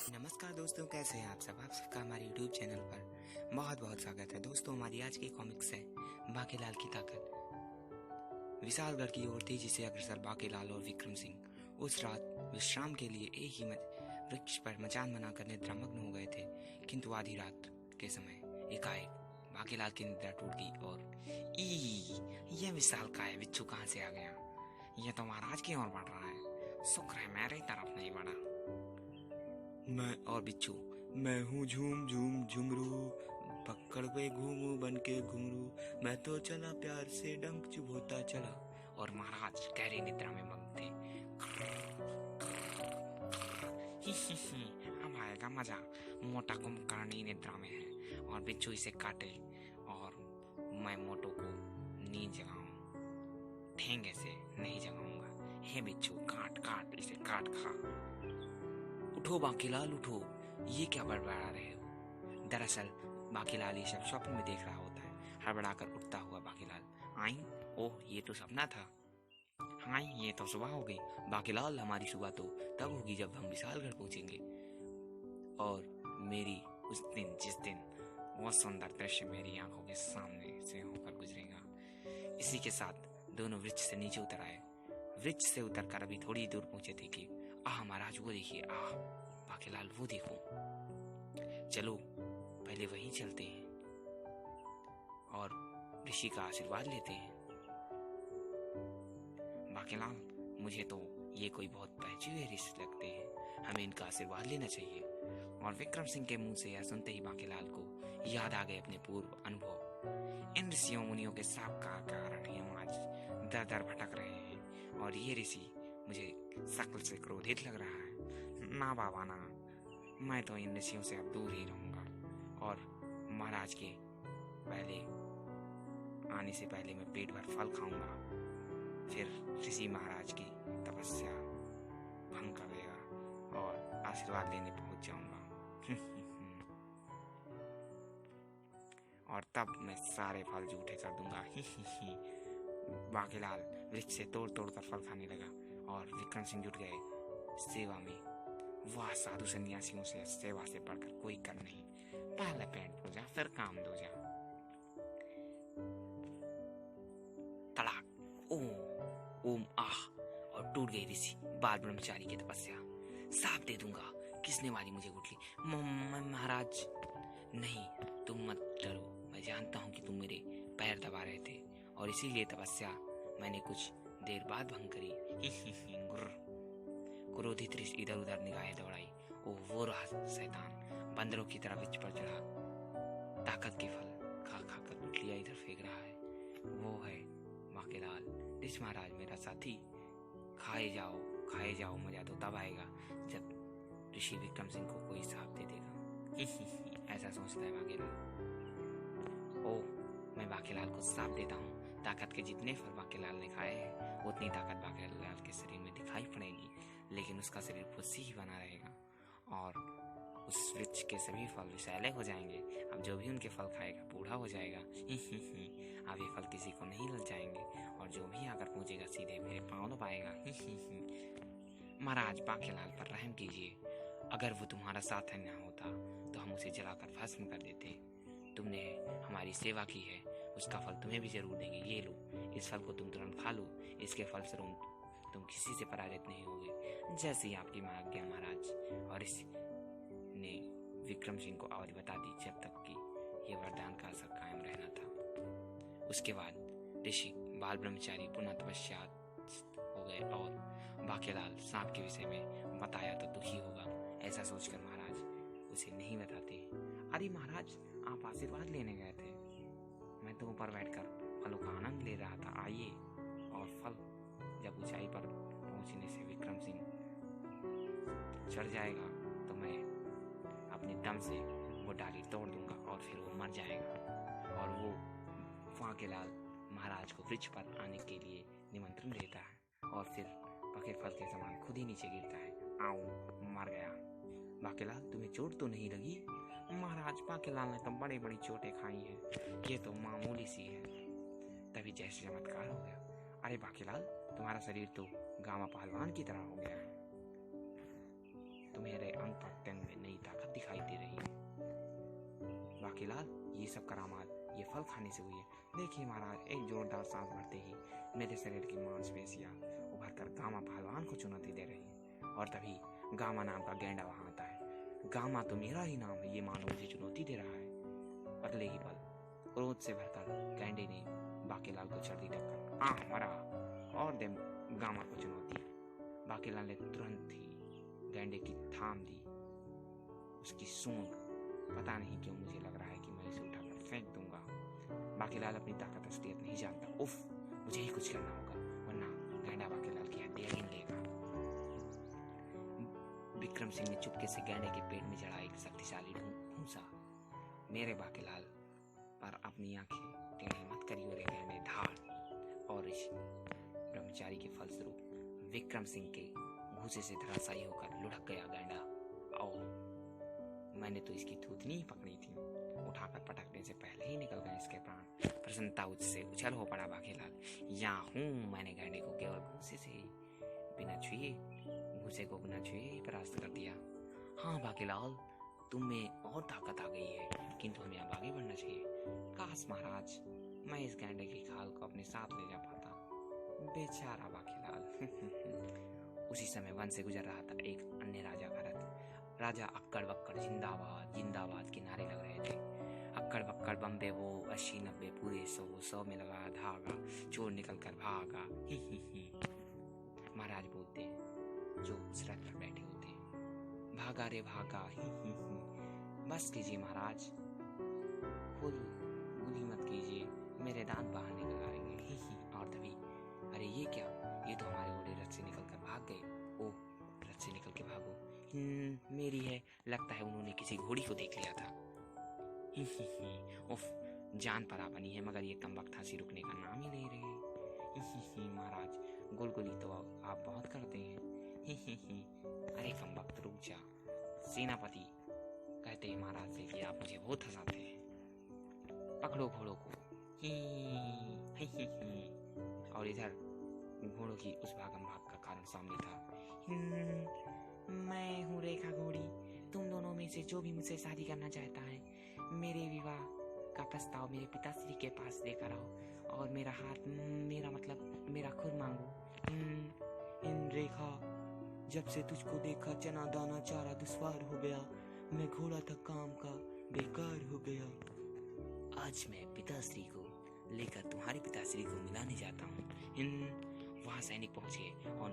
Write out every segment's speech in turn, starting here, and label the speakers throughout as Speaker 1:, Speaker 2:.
Speaker 1: नमस्कार दोस्तों, कैसे हैं आप सबका हमारे YouTube चैनल पर बहुत बहुत स्वागत है। दोस्तों, हमारी आज की कॉमिक्स है बाकीलाल की ताकत। विशालगढ़ की ओर तेजी से अग्रसर बाकीलाल और विक्रम सिंह उस रात विश्राम के लिए एक ही वृक्ष पर मचान बनाकर निद्रामग्न हो गए थे, किंतु आधी रात के समय एकाएक बाकीलाल की निद्रा टूट गई और यह विशाल का है बिच्छू कहाँ से आ गया? यह तो महाराज की ओर बढ़ रहा है। शुक्र है मेरी तरफ नहीं बढ़ा। मैं और बिच्छू, मैं हूँ झूम झूम झुमरू, पकड़ पे घूमू बन के घुमरू, मैं तो चला प्यार से डंक चुभोता चला। और महाराज गहरी निद्रा में मग्न थे। अब आएगा मजा। मोटा कुंभकर्ण निद्रा में है और बिच्छू इसे काटे और मैं मोटो को नींद जगाऊं। ठेंगे से नहीं जगाऊंगा। हे बिच्छू, काट काट इसे, काट खा। उठो बाकीलाल उठो, ये क्या बड़बड़ा रहे हो? दरअसल बाकीलाल ये सब स्वप्न में देख रहा होता है। हड़बड़ाकर उठता हुआ बाकीलाल, आई, ओह ये तो सपना था। हाँ, ये तो सुबह हो गई। बाकीलाल, हमारी सुबह तो तब होगी जब हम विशालगढ़ पहुंचेंगे और मेरी उस दिन जिस दिन वो सुंदर दृश्य मेरी आंखों के सामने से होकर गुजरेगा। इसी के साथ दोनों वृक्ष से नीचे उतर आए। वृक्ष से उतरकर अभी थोड़ी दूर पहुंचे थे कि आह महाराज वो देखिए, आह बाकीलाल वो देखो। चलो पहले वहीं चलते हैं और ऋषि का आशीर्वाद लेते हैं। बाकीलाल, मुझे तो ये कोई बहुत पहुंचे हुए ऋषि लगते हैं, हमें इनका आशीर्वाद लेना चाहिए। और विक्रम सिंह के मुंह से यह सुनते ही बाकीलाल को याद आ गए अपने पूर्व अनुभव। इन ऋषियों मुनियों के साप का कारण ही हम आज दर दर भटक रहे हैं और ये ऋषि मुझे शक्ल से क्रोधित लग रहा है। ना बाबा ना, मैं तो इन ऋषियों से अब दूर ही रहूंगा और महाराज के पहले आने से पहले मैं पेट भर फल खाऊंगा, फिर ऋषि महाराज की तपस्या भंग कर देगा और आशीर्वाद लेने पहुंच जाऊंगा। और तब मैं सारे फल जूठे कर दूंगा। बाकीलाल वृक्ष से तोड़ तोड़ कर फल खाने लगा और विक्रम सिंह जुट गए सेवा में। वाह, साधु सन्यासियों से सेवा से बढ़कर कोई कर नहीं। पहले पेट पूजा फिर काम दूजा। तड़ाक, ओम ओम आह, और टूट गई ऋषि बाल ब्रह्मचारी की तपस्या। साफ दे दूंगा। किसने मारी मुझे गुठली? महाराज। नहीं, तुम मत डरो, मैं जानता हूँ कि तुम मेरे पैर दबा रहे थे और इसीलिए तपस्या मैंने कुछ देर बाद भंग करी। क्रोधित ऋषि इधर उधर निगाहें दौड़ाई। ओह वो रहा शैतान, बंदरों की तरह वृक्ष पर चढ़ा, ताकत के फल खा खा कर गुठलियां इधर फेंक रहा है। वो है बाकीलाल, ऋषि महाराज मेरा साथी। खाए जाओ, मजा तो तब आएगा जब ऋषि विक्रम सिंह को कोई साथ दे देगा। ऐसा सोचता है बाकीलाल। ओह, मैं बाकीलाल को साथ देता हूँ। ताकत के जितने फल बाकीलाल ने खाए हैं उतनी ताकत बाकीलाल के शरीर में दिखाई पड़ेगी, लेकिन उसका शरीर फुस्सी ही बना रहेगा और उस वृक्ष के सभी फल विषैले हो जाएंगे। अब जो भी उनके फल खाएगा बूढ़ा हो जाएगा। अब ये फल किसी को नहीं लग जाएंगे और जो भी आकर पहुंचेगा सीधे मेरे पांव दबाएगा। महाराज, बाकीलाल पर रहम कीजिए। अगर वो तुम्हारा साथ न होता तो हम उसे जलाकर भस्म कर देते। तुमने हमारी सेवा की है, उसका फल तुम्हें भी जरूर देंगे। ये लो, इस फल को तुम तुरंत खा लो। इसके फल से तुम किसी से पराजित नहीं होगे, जैसी आपकी आज्ञा महाराज। और इसने विक्रम सिंह को अवधि बता दी जब तक कि यह वरदान का असर कायम रहना था। उसके बाद ऋषि बाल ब्रह्मचारी पुनः तपस्या हो गए और बाकीलाल सांप के विषय में बताया तो दुखी होगा, ऐसा सोचकर महाराज उसे नहीं बताते। अरे महाराज, आप आशीर्वाद लेने गए थे, मैं तो ऊपर बैठकर फलों का आनंद ले रहा था। आइए। और फल जब ऊंचाई पर पहुंचने से विक्रम सिंह चढ़ जाएगा तो मैं अपने दम से वो डाली तोड़ दूंगा और फिर वो मर जाएगा। और वो बाकीलाल महाराज को वृक्ष पर आने के लिए निमंत्रण देता है और फिर पके फल के समान खुद ही नीचे गिरता है। आओ, मर गया। बाकीलाल, तुम्हें चोट तो नहीं लगी? महाराज, बाकीलाल ने तो बड़ी बड़ी चोटें खाई हैं, ये तो मामूली सी है। तभी जैसे चमत्कार हो गया। अरे बाकीलाल, तुम्हारा शरीर तो गामा पहलवान की तरह हो गया है। तुम्हारे अंग प्रत्यंग में नई ताकत दिखाई दे रही है। बाकीलाल, ये सब करामात ये फल खाने से हुई है। देखिए महाराज, एक जोरदार सांस भरते ही मेरे शरीर की मांसपेशियां उभर कर गामा पहलवान को चुनौती दे रही हैं। और तभी गामा नाम का गैंडा वहां आता है। गामा तो मेरा ही नाम है, ये मानो मुझे चुनौती दे रहा है। अगले ही पल क्रोध से भरकर गैंडे ने बाकीलाल को चढ़ दी टक्कर। मरा, और दे गामा को चुनौती। बाकीलाल ने तुरंत ही गैंडे की थाम दी। उसकी सूंड, पता नहीं क्यों मुझे लग रहा है कि मैं इसे उठाकर फेंक दूंगा। बाकीलाल अपनी ताकत असलियत नहीं जानता। उफ, मुझे ही कुछ करना होगा, वरना गैंडा बाकीलाल की हड्डियां गिन लेगा। विक्रम सिंह ने चुपके से गैंडे के पेट में जड़ा एक शक्तिशाली ठूंसा। मेरे बाकीलाल पर अपनी आंखें टेढ़ी मत करियो रे गैंडे, धाड़। और इस ब्रह्मचारी के फलस्वरूप विक्रम सिंह के घूसे से धराशायी होकर लुढ़क गया गैंडा। और मैंने तो इसकी थूथनी ही पकड़ी थी, उठाकर पटकने से पहले ही निकल गए इसके प्राण। प्रसन्नता उससे उछल हो पड़ा बाकीलाल। यहाँ हूँ, मैंने गैंडे को केवल घूसे से बिना छुए, घूसे को बिना छुए परास्त कर दिया। हाँ बाकीलाल, तुम में और ताकत आ गई है, किंतु हमें अब आगे बढ़ना चाहिए। काश महाराज, मैं इस गैंडे की खाल को अपने साथ ले जा पाता। बेचारा बाकीलाल। उसी समय वन से गुजर रहा था एक अन्य राजा का रथ। राजा अक्कड़ बक्कड़ जिंदाबाद जिंदाबाद के नारे लग रहे थे। अक्कड़ बक्कड़ बम्बे वो 80-90 पूरे 100 में लगा धागा, चोर निकल कर भागा। ही। महाराज बोलते हैं जो उस रथ पर बैठे होते हैं, भागा रे भागा। ही। बस कीजिए महाराज, फुल गुली मत कीजिए, मेरे दांत बाहर निकल आएंगे। ही। और तभी, अरे ये क्या, ये तो हमारे घोड़े रथ से निकल कर भाग गए। ओह, रथ से निकल के भागो, मेरी है, लगता है उन्होंने किसी घोड़ी को देख लिया था। ही। उफ, जान परा बनी है, मगर ये कमबख्त हंसी रुकने का नाम ही नहीं रहे। ही। महाराज, गुलगुली तो आप बहुत करते हैं। ही। अरे कमबख्त रुक जा। सेनापति कहते हैं महाराज से कि आप मुझे बहुत हंसाते हैं। पकड़ो घोड़ों को। ही। और इधर घोड़ों की उस भागम भाग का कारण सामने था। मैं हूँ रेखा घोड़ी, तुम दोनों में से जो भी मुझसे शादी करना चाहता है, मेरे विवाह का प्रस्ताव मेरे पिताश्री के पास लेकर आओ और मेरा हाथ, मेरा मतलब मेरा खुर मांगो। इन रेखा, जब से तुझको देखा चना दाना चारा दुश्वार हो गया, मैं घोड़ा था काम का बेकार हो गया। आज मैं पिताश्री को लेकर तुम्हारे पिताश्री को मिलाने जाता हूँ। वहाँ सैनिक पहुंचे और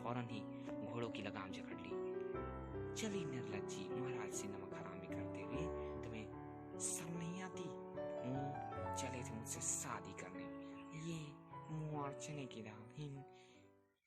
Speaker 1: फौरन ही घोड़ों की लगाम जकड़ ली। चली निर्लज्जी, महाराज से नमक हरामी करते हुए, तुम्हें शर्म नहीं आती? चले थे मुझसे शादी करने, ये मुँह और चने की दाल।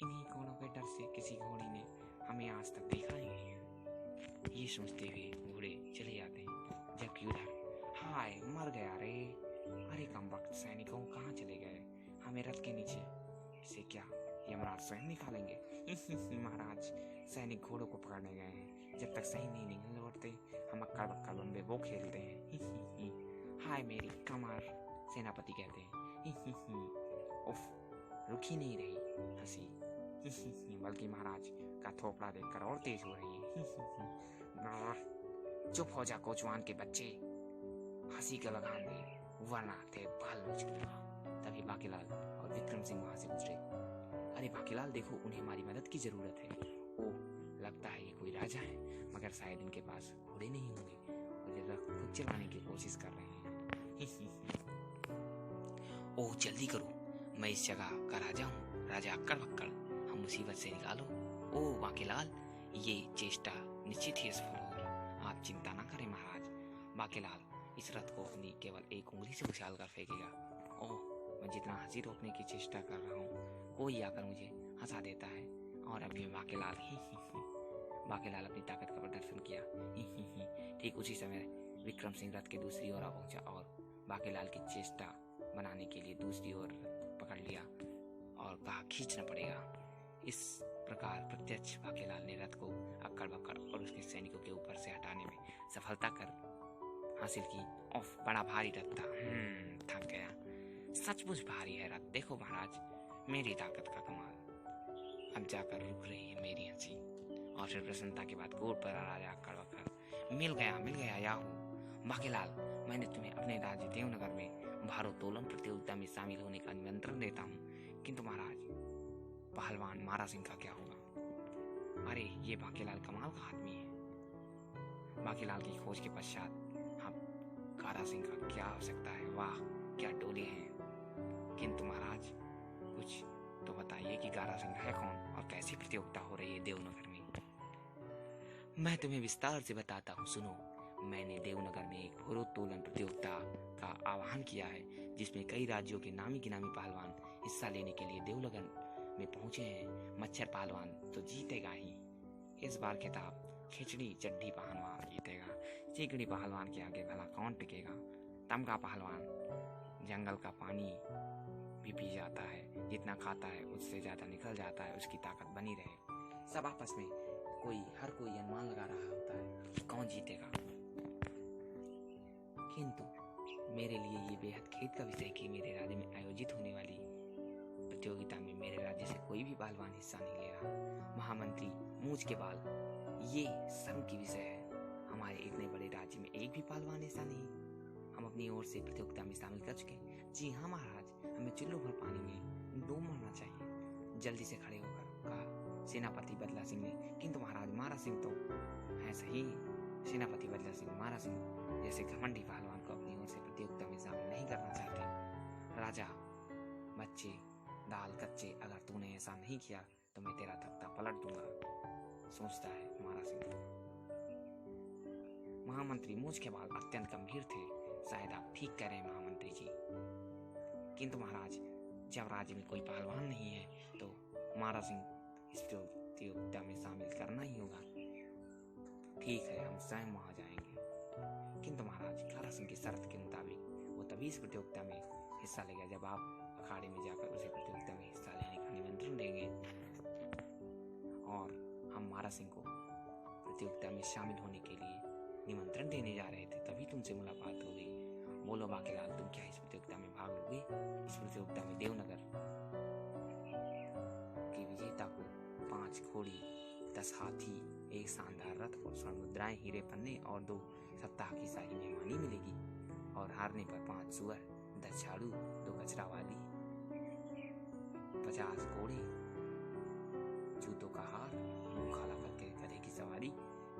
Speaker 1: इन्हीं घोड़ों के डर से किसी घोड़ी ने हमें आज तक देखा ही नहीं। ये सोचते हुए घोड़े चले जाते हैं, जबकि उधर हाय मर गया रे। अरे कमबख्त सैनिकों, कहाँ चले गए? हमें रथ के नीचे इसे क्या यमराज स्वयं निकालेंगे? महाराज, सैनिक घोड़ों को पकड़ने गए हैं, जब तक सही नहीं लौटते हम अक्कड़ बक्कड़ बम्बे वो खेलते हैं। हाय मेरी कमर, सेनापति कहते हैं। उफ, रुक ही नहीं रही हंसी। बल्कि महाराज का थोपड़ा देखकर और तेज हो रही है। चुप हो जा कोचवान के बच्चे, हंसी का लगाम दे, वरना तेरे बाल नोच दूंगा। तभी बाकीलाल और विक्रम सिंह वहां से गुजरे। अरे बाकीलाल देखो, उन्हें हमारी मदद की जरूरत है। ओह, लगता है ये कोई राजा है, मगर शायद इनके पास घोड़े नहीं होंगे और ये रथ खुद चलाने की कोशिश कर रहे हैं। ओह जल्दी करो, मैं इस जगह का राजा हूँ, राजा अक्कड़ बक्कड़, हम मुसीबत से निकालो। ओह बाकीलाल, ये चेष्टा निश्चित ही सफल होगी, आप चिंता न करें महाराज। बाकीलाल इस रथ को अपनी केवल एक उंगली से उछाल कर फेंकेगा। ओह, मैं जितना हंसी रोकने की चेष्टा कर रहा हूँ, कोई आकर मुझे हंसा देता है। और अभी बाकीलाल बाकीलाल अपनी ताकत का प्रदर्शन किया। ठीक उसी समय विक्रम सिंह रथ के दूसरी ओर आ पहुंचा और बाकीलाल की चेष्टा बनाने के लिए दूसरी ओर पकड़ लिया और कहा खींचना पड़ेगा। इस प्रकार प्रत्यक्ष बाकीलाल ने रथ को अक्कड़ बक्कड़ और उसके सैनिकों के ऊपर से हटाने में सफलता कर हासिल की। ओफ, बड़ा भारी रथ था। थक गया। सचमुच भारी है रथ। देखो महाराज, मेरी ताकत का कमाल। अब जाकर रुक रही है मेरी हंसी। और फिर प्रसन्नता के बाद कोट पर राजा कड़वकर, मिल गया याहू। बाकीलाल, मैंने तुम्हें अपने राज्य देवनगर में भारोत्तोलन प्रतियोगिता में शामिल होने का निमंत्रण देता हूँ, किंतु महाराज, पहलवान मारा सिंह का क्या होगा? अरे, ये बाकीलाल कमाल का आदमी है। बाकीलाल की खोज के पश्चात अब कारा सिंह का क्या हो सकता है? वाह, क्या टोले हैं। किंतु महाराज, कुछ तो बताइए कि गारा सिंह है कौन और कैसी प्रतियोगिता हो रही है देवनगर में? मैं तुम्हें विस्तार से बताता हूँ, सुनो। मैंने देवनगर में एक भारोत्तोलन प्रतियोगिता का आह्वान किया है, जिसमें कई राज्यों के नामी गिनामी पहलवान हिस्सा लेने के लिए देवनगर में पहुंचे हैं। मच्छर पहलवान तो जीतेगा ही इस बार खिताब। खिचड़ी चड्ढी पहलवान जीतेगा। चिकड़ी पहलवान के आगे भला कौन टिकेगा? तमगा पहलवान जंगल का पानी भी पी जाता है, जितना खाता है उससे ज्यादा निकल जाता है, उसकी ताकत बनी रहे। सब आपस में हर कोई अनुमान लगा रहा होता है कि कौन जीतेगा। किंतु मेरे लिए ये बेहद खेद का विषय कि मेरे राज्य में आयोजित होने वाली प्रतियोगिता में मेरे राज्य से कोई भी पहलवान हिस्सा नहीं ले रहा। महामंत्री मूंछ के बाल, ये शर्म की विषय है। हमारे इतने बड़े राज्य में एक भी पहलवान हिस्सा नहीं। हम अपनी ओर से प्रतियोगिता में शामिल कर चुके। जी हाँ महाराज, हमें चुल्लू भर पानी में डूब मरना चाहिए। जल्दी से खड़े होकर कहा सेनापति बदला सिंह ने। किंतु महाराज, मारा सिंह तो है सही। सेनापति बदला सिंह मारा सिंह जैसे घमंडी पहलवान को अपनी ओर से प्रतियोगिता में शामिल नहीं करना चाहते। राजा, बच्चे दाल कच्चे, अगर तूने ऐसा नहीं किया तो मैं तेरा तख्ता पलट दूंगा, सोचता है मारा सिंह। महामंत्री मूंछ के बाल अत्यंत गंभीर थे। शायद आप ठीक कह रहे हैं महामंत्री जी। किंतु महाराज, जब राज्य में कोई पहलवान नहीं है तो मारा सिंह इस प्रतियोगिता में शामिल करना ही होगा। ठीक है, हम स्वयं वहां जाएंगे। किंतु महाराज, कारा सिंह की शर्त के मुताबिक वो तभी इस प्रतियोगिता में हिस्सा लेगा जब आप अखाड़े में जाकर उसे प्रतियोगिता में हिस्सा लेने का निमंत्रण देंगे। और हम मारा सिंह को प्रतियोगिता में शामिल होने के लिए निमंत्रण देने जा रहे थे, तभी तुमसे मुलाकात हो गई। बोलो बाकीलाल, तुम क्या इस प्रतियोगिता में भाग लोगे? इस प्रतियोगिता में देवनगर की विजेता को 5 घोड़ी, 10 हाथी, एक शानदार रथ और स्वर्ण मुद्राएं, हीरे पन्ने और 2 सप्ताह की शाही मेहमानी मिलेगी। और हारने पर 5 सुअर, 10 झाड़ू, 2 कचरा वाली, 50 घोड़े, जूतों का हार, मुंह काला करके गधे की सवारी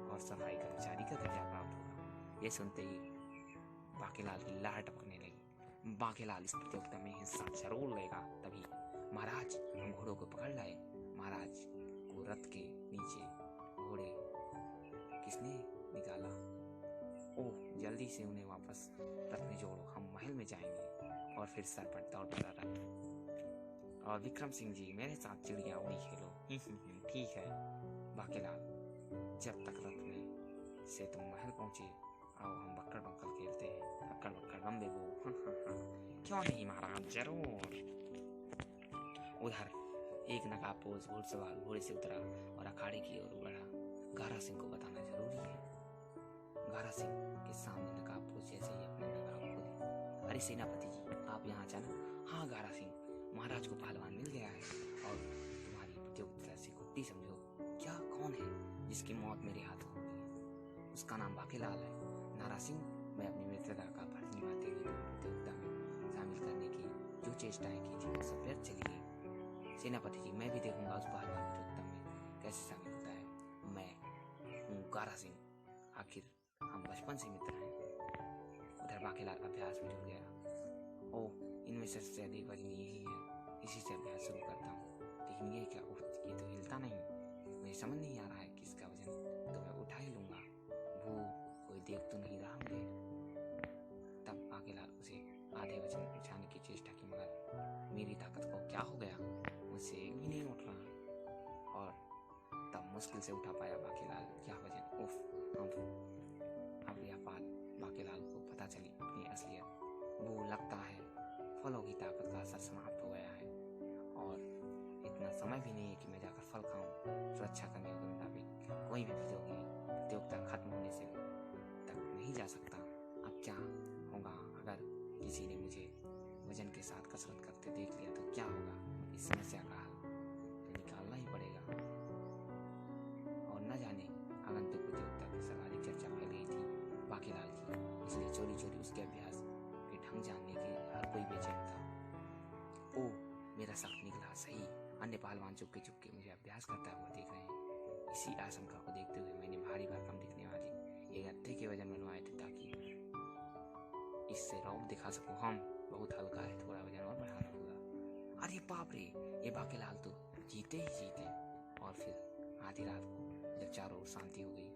Speaker 1: और सफाई कर्मचारी का दर्जा प्राप्त होगा। ये सुनते ही बाकीलाल की लार टपकने लगी। बाकीलाल इस प्रतियोगिता में हिस्सा जरूर लेगा। तभी महाराज, हम घोड़ों को पकड़ लाए। महाराज को रथ के नीचे घोड़े किसने निकाला? ओह, जल्दी से उन्हें वापस रथ में जोड़ो, हम महल में जाएंगे। और फिर सर पर दौड़ पड़ा रथ। और विक्रम सिंह जी, मेरे साथ चिड़िया उड़ी खेलो। ठीक है बाकीलाल, जब तक रथ में से तुम महल पहुंचे, आओ हम बक्कड़ बक्कड़ खेलते हैं। बक्कड़ बक्कड़ बम्बे बो। क्यों नहीं महाराज, जरूर। उधर एक नकाबपोश घुड़सवार घोड़े से उतरा और अखाड़े की ओर बढ़ा। गारा सिंह को बताना जरूरी है। गारा सिंह के सामने नकाबपोश जैसे ही अपने नकाब खोले, अरे सेनापति जी, आप यहाँ अचानक? हाँ गारा सिंह, महाराज को पहलवान मिल गया है और तुम्हारी प्रतियोगिता से कुत्ती समझो। क्या? कौन है जिसकी मौत मेरे हाथों होगी? उसका नाम बाकीलाल है। नारा सिंह, मैं अपनी मित्रता का फर्ज निभाते हुए तुम्हें प्रतियोगिता में शामिल करने की जो चेष्टाएं की थी वो सब व्यर्थ चली गई। सेनापति जी, मैं भी देखूंगा उस पहलवान प्रतियोगिता में कैसे शामिल होता है। मैं हूँ गारा सिंह, आखिर हम बचपन से मित्र हैं। उधर बाकीलाल अभ्यास में जुट गया। ओह, इनमें सबसे अधिक वजन यही है, इसी से अभ्यास शुरू करता हूँ। लेकिन ये क्या? ये तो हिलता नहीं, मुझे समझ नहीं आ रहा है किसका वजन, तो मैं उठा ही लूंगा। वो कोई देख तो नहीं रहा मुझे? तब बाकीलाल उसे आधे वजन उठाने की चेष्टा की, मगर मेरी ताकत को क्या हो गया, मुझसे एक भी नहीं उठ रहा। और तब मुश्किल से उठा पाया बाकीलाल यह वजन। उफ, अब यह बात बाकीलाल को पता चली अपनी असलियत। वो लगता है फलों की ताकत का असर समाप्त हो गया है और इतना समय भी नहीं है कि मैं जाकर फल खाऊं। सुरक्षा कर्मियों के मुताबिक कोई भी प्रतियोगिता खत्म होने से तक नहीं जा सकता। अब क्या होगा अगर किसी ने मुझे वजन के साथ कसरत करते देख लिया तो क्या होगा? इस समस्या का हल तो निकालना ही पड़ेगा। और न जाने आगंतुक प्रतियोगिता की सर्वाधिक चर्चा फैल गई थी बाकीलाल की, इसलिए चोरी चोरी उसके अभ्यास के ढंग जानने की हर कोई बेचैन था। ओ, मेरा शक निकला सही। अन्य पहलवान चुपके चुपके मुझे अभ्यास करता हुआ देख रहे हैं। इसी आशंका को देखते हुए मैंने भारी भरकम दिखने वाली एक गत्ते के वजन बनवाए थे ताकि इससे रौब दिखा सकूं। हम बहुत हल्का है, थोड़ा वजन और बढ़ाना होगा। अरे बाप रे, ये बाकीलाल तो जीते ही जीते। और फिर आधी रात को जब चारों ओर शांति हो गई,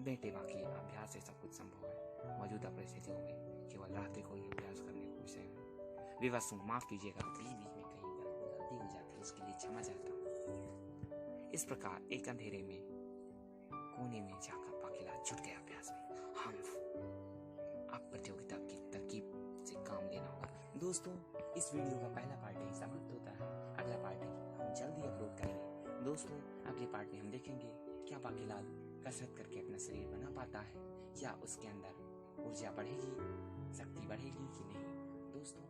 Speaker 1: बेटे बाकी अभ्यास से सब कुछ संभव है। मौजूदा परिस्थितियों में केवल रात्रि को ही अभ्यास करने को विषय है। विवश हूँ, माफ कीजिएगा, बीच बीच में कहीं गलती हो जाती है, उसके लिए क्षमा चाहता हूँ। इस प्रकार एक अंधेरे में कोने में जाकर बाकीलाल जुट गया अभ्यास में। हम अब प्रतियोगिता की तरकीब से काम लेना होगा। दोस्तों, इस वीडियो का पहला पार्ट ही समाप्त होता है। अगला पार्ट हम जल्दी अपलोड करेंगे। दोस्तों, अगले पार्ट में हम देखेंगे क्या बाकीलाल कसरत करके अपना शरीर बना पाता है या उसके अंदर ऊर्जा बढ़ेगी, शक्ति बढ़ेगी कि नहीं। दोस्तों